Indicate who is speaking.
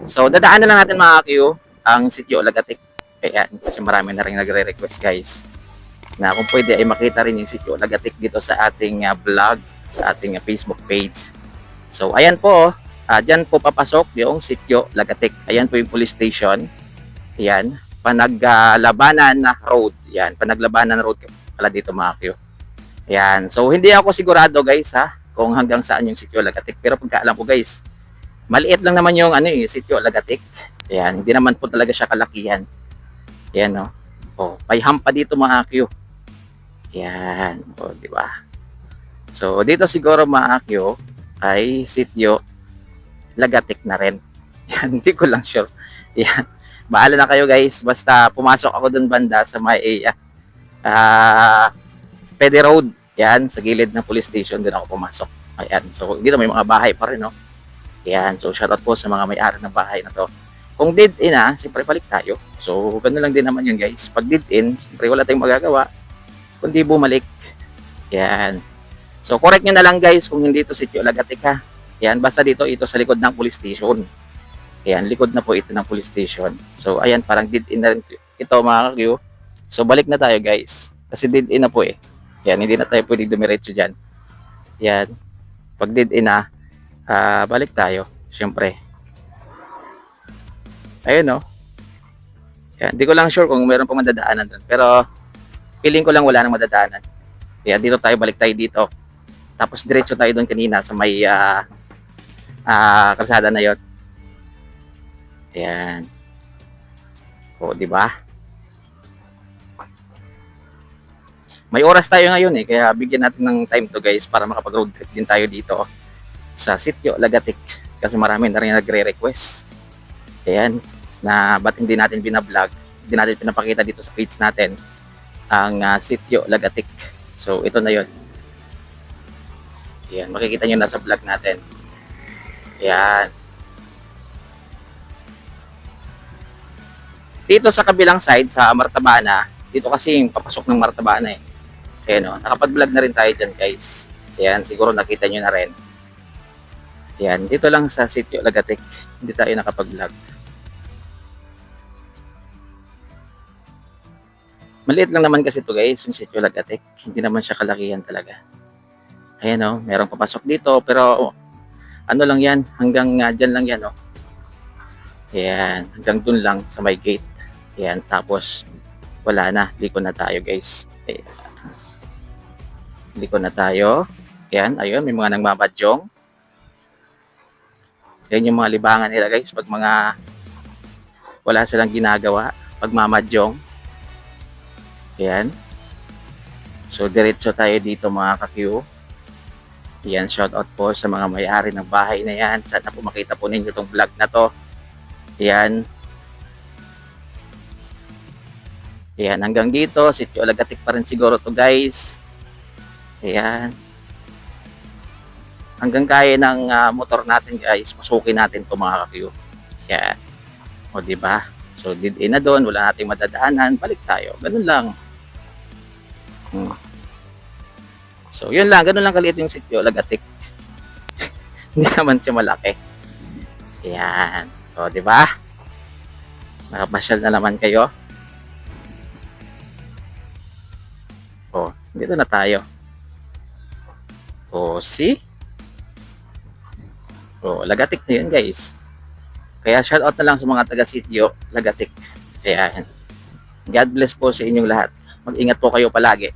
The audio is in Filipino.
Speaker 1: So, dadaanan lang natin mga Q, ang sitio Lagatik. Ayan, kasi marami na rin nagre-request guys na kung pwede ay makita rin yung sitio Lagatik dito sa ating vlog, sa ating Facebook page. So, ayan po, dyan po papasok yung sitio Lagatik. Ayan po yung police station. Ayan, panaglabanan na road. Ayan, panaglabanan na road pala dito mga Q. Ayan, so hindi ako sigurado guys ha, kung hanggang saan yung sitio Lagatik. Pero pagkaalam ko guys, maliit lang naman yung sitio Lagatik. Ayan, hindi naman po talaga siya kalakihan. Ayan no. Oh, may hampa dito mga Q. Ayan, oh, di ba? So dito siguro mga Q ay sitio Lagatik na rin. Yan, hindi ko lang sure. Yan. Bahala na kayo guys. Basta pumasok ako dun banda sa may Pede Road. Yan, sa gilid ng police station dun ako pumasok. Ayan. So dito may mga bahay pa rin, no? Yan. So shoutout po sa mga may-ari ng bahay na to. Kung dead in siyempre balik tayo. So ganun lang din naman yun guys. Pag dead in, siyempre wala tayong magagawa kundi bumalik. Yan. So correct nyo na lang guys kung hindi to sitio Lagatik ha. Yan, basta dito ito sa likod ng police station. Ayan, likod na po ito ng police station. So, ayan, parang dead in na rin ito mga Q. So, balik na tayo guys. Kasi dead in na po eh. Ayan, hindi na tayo pwedeng dumiretso dyan. Ayan, pag dead in balik tayo. Siyempre. Ayun no. Ayan, di ko lang sure kung meron pa madadaanan doon. Pero, feeling ko lang wala nang madadaanan. Ayan, dito tayo, balik tayo dito. Tapos, diretso tayo doon kanina sa may kalsada na yon. Ayan. O, di ba? May oras tayo ngayon eh, kaya bigyan natin ng time to guys para makapag-road trip din tayo dito sa sitio Lagatik. Kasi marami na rin nagre-request. Ayan, na ba't hindi natin binablog, hindi natin pinapakita dito sa page natin ang sitio Lagatik. So, ito na yon. Ayan, makikita nyo na sa vlog natin. Ayan. Dito sa kabilang side, sa Martabana, dito kasi yung papasok ng Martabana eh. Ayan o, nakapag-vlog na rin tayo dyan guys. Ayan, siguro nakita nyo na rin. Ayan, dito lang sa sitio Lagatik, hindi tayo nakapag-vlog. Maliit lang naman kasi ito guys, yung sitio Lagatik. Hindi naman siya kalakihan talaga. Ayan o, merong papasok dito, pero ano lang yan, hanggang dyan lang yan o. Ayan, hanggang dun lang sa may gate. Ayan, tapos wala na, liko na tayo guys. Ayan. Liko na tayo. Ayan, ayun, may mga nagmabadyong. Ayan yung mga libangan nila guys, pag mga wala silang ginagawa, pag mamadyong. Ayan. So, diretso tayo dito mga ka-Q. Ayan, shout out po sa mga may-ari ng bahay na yan. Sana po makita po ninyo itong vlog na to. Ayan. Ayan, hanggang dito, sitio Lagatik pa rin siguro to guys. Ayan. Hanggang kaya ng motor natin guys, pasukin natin to mga ka-Q. Ayan. O diba? So, dead in na doon, wala nating madadaanan, balik tayo. Ganun lang. So, yun lang, ganun lang kaliit yung sitio Lagatik. Hindi naman siya malaki. Ayan. O diba? Nakapasyal na naman kayo. O, dito na tayo. O, see? O, Lagatik na yun guys. Kaya shoutout na lang sa mga taga-sitio Lagatik. Ayan. God bless po sa inyong lahat. Mag-ingat po kayo palagi.